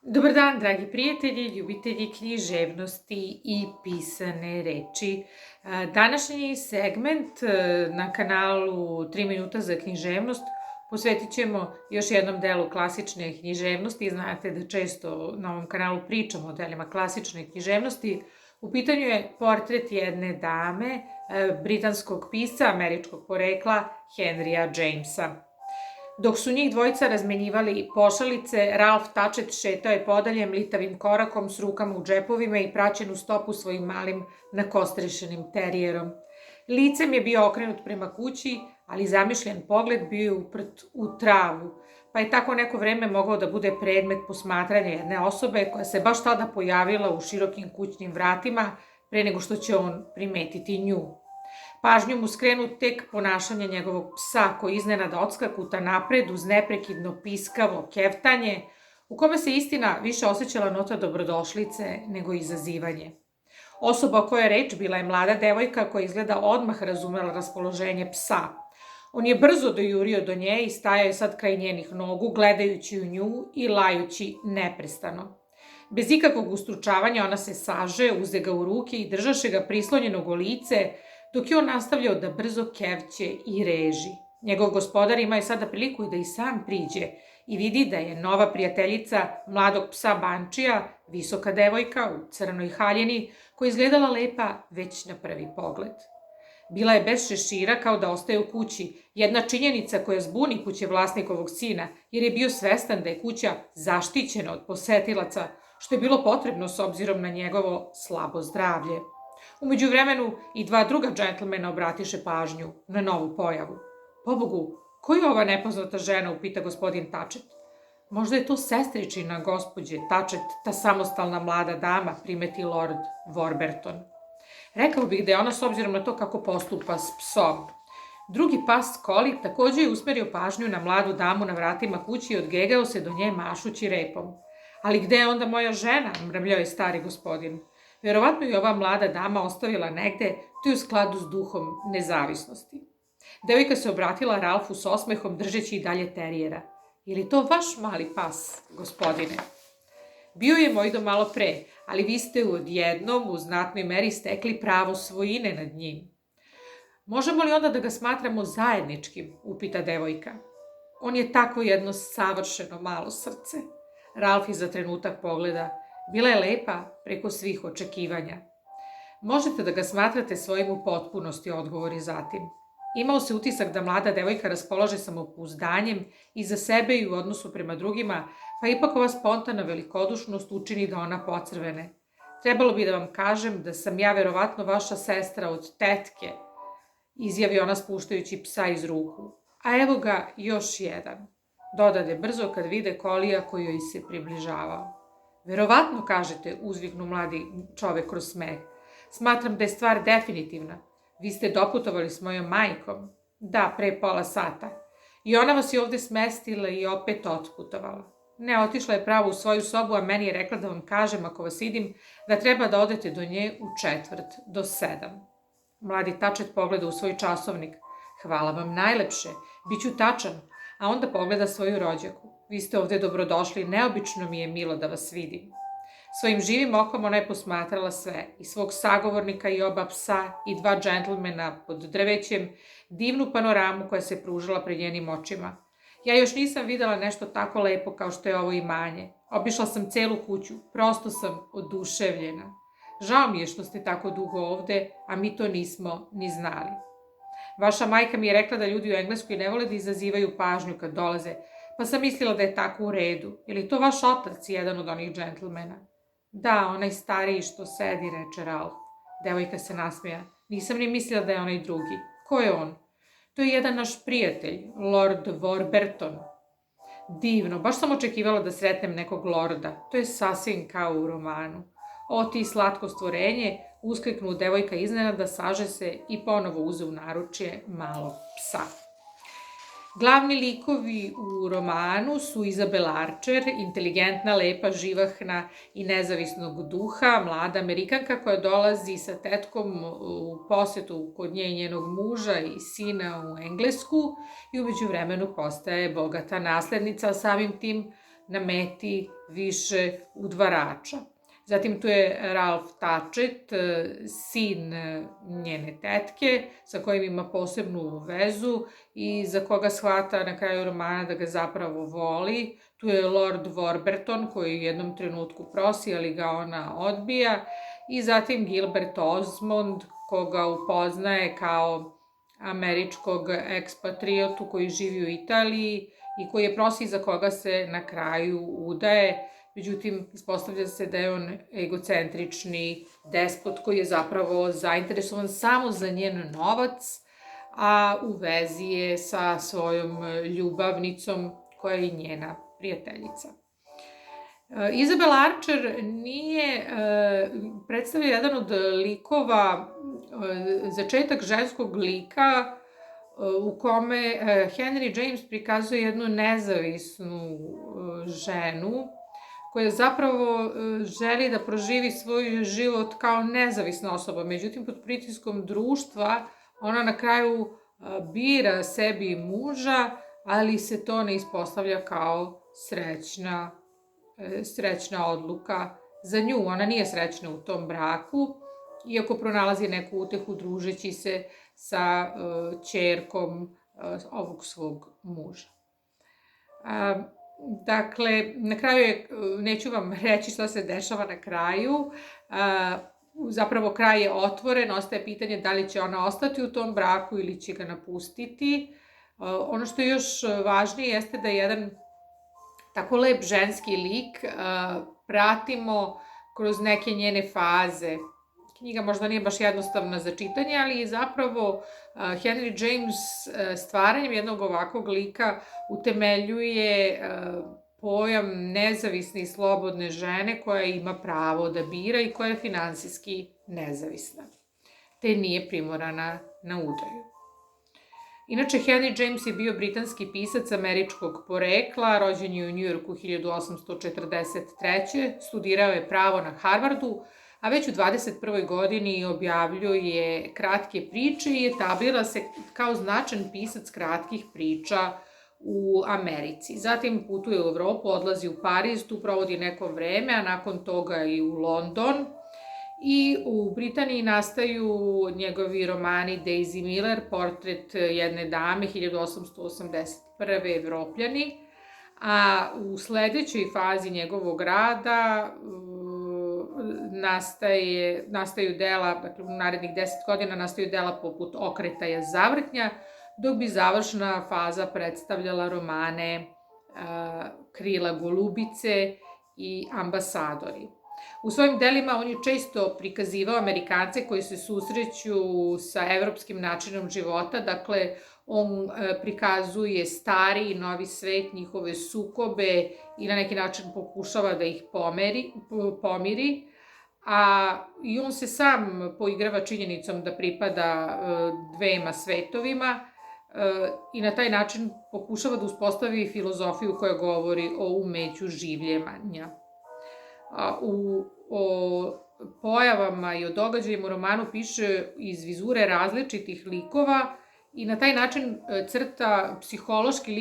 Dobar dan, dragi prijatelji, ljubitelji književnosti i pisane reči. Današnji segment na kanalu 3 minuta za književnost posvetit ćemo još jednom delu klasične književnosti. Znate da često na ovom kanalu pričamo o delima klasične književnosti. U pitanju je portret jedne dame, britanskog pisca američkog porekla Henrya Jamesa. Dok su njih dvojica razmenjivali pošalice, Ralph Tačet šetao je podalje mlitavim korakom s rukama u džepovima i praćen u stopu svojim malim nakostrešenim terijerom. Licem je bio okrenut prema kući, ali zamišljen pogled bio je uprt u travu, pa je tako neko vreme mogao da bude predmet posmatranja jedne osobe koja se baš tada pojavila u širokim kućnim vratima pre nego što će on primetiti nju. Pažnju mu skrenu tek ponašanje njegovog psa koji iznenada odskakuta napred uz neprekidno piskavo keftanje, u kome se istina više osjećala nota dobrodošlice nego izazivanje. Osoba o kojoj je reč bila je mlada devojka koja izgleda odmah razumela raspoloženje psa. On je brzo dojurio do nje i stajao je sad kraj njenih nogu, gledajući u nju i lajući neprestano. Bez ikakvog ustručavanja ona se saže, uze ga u ruke i držaše ga prislonjenog u lice, dok je on nastavljao da brzo kevće i reži. Njegov gospodar imao je sada priliku da i sam priđe i vidi da je nova prijateljica mladog psa Bančija, visoka devojka u crnoj haljini, koja je izgledala lepa već na prvi pogled. Bila je bez šešira kao da ostaje u kući, jedna činjenica koja zbuni kuće vlasnikovog sina, jer je bio svestan da je kuća zaštićena od posetilaca, što je bilo potrebno s obzirom na njegovo slabo zdravlje. Umeđu vremenu i dva druga džentlmena obratiše pažnju na novu pojavu. Pobogu, ko je ova nepoznata žena, upita gospodin Tačet. Možda je to sestričina gospođe Tačet, ta samostalna mlada dama, primeti Lord Warburton. Rekao bih da je ona s obzirom na to kako postupa s psom. Drugi pas Koli takođe je usmerio pažnju na mladu damu na vratima kući i odgegao se do nje mašući repom. Ali gde je onda moja žena, mrmljao je stari gospodin. Verovatno je ova mlada dama ostavila negde, to je u skladu s duhom nezavisnosti. Devojka se obratila Ralfu s osmehom, držeći i dalje terijera. Je li to vaš mali pas, gospodine? Bio je moj do malo pre, ali vi ste odjednom u znatnoj meri stekli pravo svojine nad njim. Možemo li onda da ga smatramo zajedničkim, upita devojka. On je tako jedno savršeno malo srce. Ralf iza trenutak pogleda. Bila je lepa preko svih očekivanja. Možete da ga smatrate svojim u potpunosti, odgovori zatim. Imao se utisak da mlada devojka raspolaže samopouzdanjem i za sebe i u odnosu prema drugima, pa ipak ova spontana velikodušnost učini da ona pocrvene. Trebalo bi da vam kažem da sam ja verovatno vaša sestra od tetke, izjavi ona spuštajući psa iz ruku. A evo ga još jedan, dodade brzo kad vide Kolija koji joj se približavao. Verovatno, kažete, uzviknu mladi čovek kroz smeh. Smatram da je stvar definitivna. Vi ste doputovali s mojom majkom. Da, pre pola sata. I ona vas je ovde smestila i opet otputovala. Ne, otišla je pravo u svoju sobu, a meni je rekla da vam kažem, ako vas vidim, da treba da odete do nje u 6:45. Mladi Tačet pogleda u svoj časovnik. Hvala vam najlepše, biću tačan, a onda pogleda svoju rođaku. Vi ste ovde dobrodošli, neobično mi je milo da vas vidim. Svojim živim okom ona je posmatrala sve, i svog sagovornika i oba psa i dva džentlmena pod drvećem, divnu panoramu koja se pružala pred njenim očima. Ja još nisam videla nešto tako lepo kao što je ovo imanje. Obišla sam celu kuću, prosto sam oduševljena. Žao mi je što ste tako dugo ovde, a mi to nismo ni znali. Vaša majka mi je rekla da ljudi u Engleskoj ne vole da izazivaju pažnju kad dolaze, pa sam mislila da je tako u redu. Je li to vaš otac, jedan od onih džentlmena? Da, onaj stariji što sedi, reče Ralf. Devojka se nasmeja. Nisam ni mislila da je onaj drugi. Ko je on? To je jedan naš prijatelj, Lord Warburton. Divno, baš sam očekivala da sretnem nekog lorda. To je sasvim kao u romanu. O, ti slatko stvorenje, uskliknu devojka iznenada, saže se i ponovo uze u naručje malog psa. Glavni likovi u romanu su Isabel Archer, inteligentna, lepa, živahna i nezavisnog duha, mlada Amerikanka koja dolazi sa tetkom u posetu kod nje i njenog muža i sina u Englesku i umeđu vremenu postaje bogata naslednica, a samim tim na meti više udvarača. Zatim tu je Ralph Tatchett, sin njene tetke, sa kojim ima posebnu vezu i za koga shvata na kraju romana da ga zapravo voli. Tu je Lord Warburton, koji u jednom trenutku prosi, ali ga ona odbija. I zatim Gilbert Osmond, koga upoznaje kao američkog ekspatriotu koji živi u Italiji i koji je prosi za koga se na kraju udaje. Međutim, ispostavlja se da je on egocentrični despot koji je zapravo zainteresovan samo za njen novac, a u vezi je sa svojom ljubavnicom koja je njena prijateljica. Isabel Archer predstavlja jedan od likova, začetak ženskog lika u kome Henry James prikazuje jednu nezavisnu ženu koja zapravo želi da proživi svoj život kao nezavisna osoba. Međutim, pod pritiskom društva ona na kraju bira sebi muža, ali se to ne ispostavlja kao srećna odluka za nju. Ona nije srećna u tom braku, iako pronalazi neku utehu družeći se sa ćerkom ovog svog muža. Dakle, na kraju neću vam reći šta se dešava na kraju, zapravo kraj je otvoren, ostaje pitanje da li će ona ostati u tom braku ili će ga napustiti. Ono što je još važnije jeste da jedan tako lep ženski lik pratimo kroz neke njene faze. Knjiga možda nije baš jednostavna za čitanje, ali zapravo Henry James stvaranjem jednog ovakvog lika utemeljuje pojam nezavisne i slobodne žene koja ima pravo da bira i koja je finansijski nezavisna, te nije primorana na udaju. Inače, Henry James je bio britanski pisac američkog porekla, rođen je u Njujorku 1843. Studirao je pravo na Harvardu, a već u 21. godini objavljuje kratke priče i etablira se kao značajan pisac kratkih priča u Americi. Zatim putuje u Evropu, odlazi u Pariz, tu provodi neko vreme, a nakon toga i u London. I u Britaniji nastaju njegovi romani Daisy Miller, Portret jedne dame, 1881. Evropljani, a u sledećoj fazi njegovog rada nastaju dela, dakle u narednih 10 godina nastaju dela poput Okretaja zavrtnja, dok bi završna faza predstavljala romane Krila golubice i Ambasadori. U svojim delima on je često prikazivao Amerikance koji se susreću sa evropskim načinom života, dakle on prikazuje stari i novi svet, njihove sukobe i na neki način pokušava da ih pomiri, a i on se sam poigrava činjenicom da pripada dvema svetovima i na taj način pokušava da uspostavi filozofiju koja govori o umeću življenja. O pojavama i o događajima u romanu piše iz vizure različitih likova i na taj način crta psihološki lik